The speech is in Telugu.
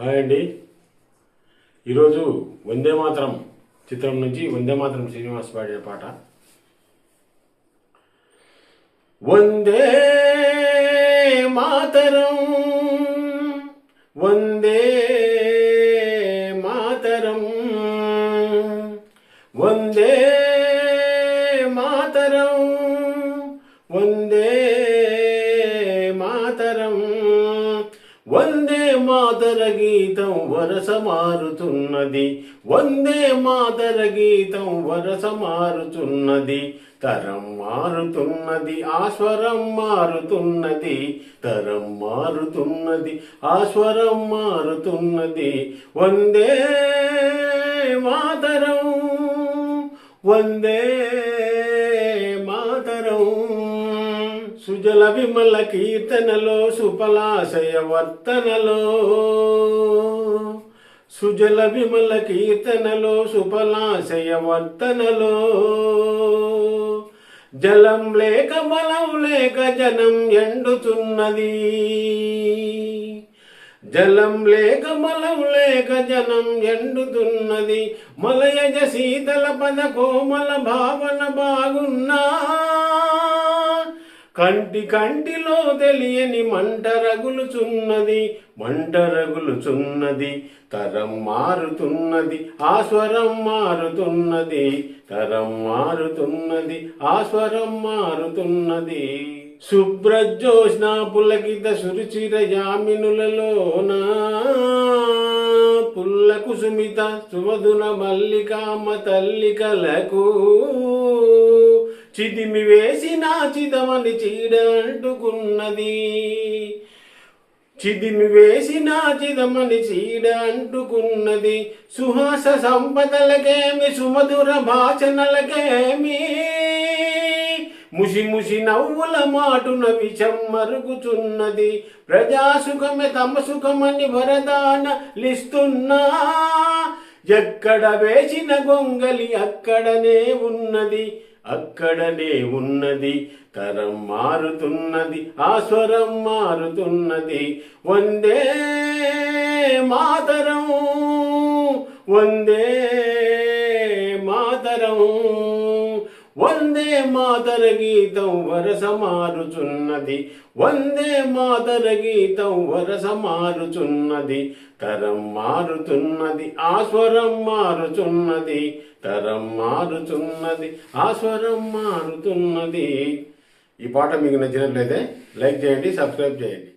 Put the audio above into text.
హాయ్ అండి. ఈరోజు వందే మాతరం చిత్రం నుంచి వందే మాతరం శ్రీనివాస్ పాడిన పాట. వందే మాతరం వందే మాతరం వందే మాతరం వందే మాతరం వందే మాతర గీతం వరస మారుతున్నది. వందే మాతర గీతం వరస మారుతున్నది. తరం మారుతున్నది, ఆస్వరం మారుతున్నది. తరం మారుతున్నది, ఆస్వరం మారుతున్నది. వందే మాతరం వందే మాతరం. సుజల విమల కీర్తనలో సుఫలాశయ వర్తనలో, సుజల విమల కీర్తనలో సుఫలాశయ వర్తనలో. జలం లేక బలం లేక జనం ఎండుతున్నది. జలం లేక బలం లేక జనం ఎండుతున్నది. మలయజ శీతల పద కోమల భావన బాగున్నా, కంటి కంటిలో తెలియని మంట రగులుచున్నది. మంట రగులుచున్నది. తరం మారుతున్నది, ఆస్వరం మారుతున్నది. తరం మారుతున్నది, ఆస్వరం మారుతున్నది. శుభ్రజ్యోత్స్న పులకిత సురుచిర యామినులలోన, పుల్ల కుసుమిత సుమధున మల్లికామ తల్లికలకు చిదిమి వేసిన చిదమని చీడ అంటుకున్నది. చిదిమి వేసిన చిదమని చీడ అంటుకున్నది. సుహాస సంపదలకేమి సుమధుర భాషణలకేమి, ముసి ముసి నవ్వుల మాటున విషం మరుగుచున్నది. ప్రజాసుఖమే తమ సుఖమని వరదాన లిస్తున్నా, ఎక్కడ వేసిన గొంగలి అక్కడనే ఉన్నది. అక్కడనే ఉన్నది. తరం మారుతున్నది, ఆస్వరం మారుతున్నది. వందే మాతరం వందే మాతరం వందే మాతర గీతం వరస మారుచున్నది. వందే మాతర గీతం వరస మారుచున్నది. తరం మారుతున్నది, ఆస్వరం మారుచున్నది. తరం మారుతున్నది, ఆస్వరం మారుతున్నది. ఈ పాట మీకు నచ్చినట్లయితే లైక్ చేయండి, సబ్స్క్రైబ్ చేయండి.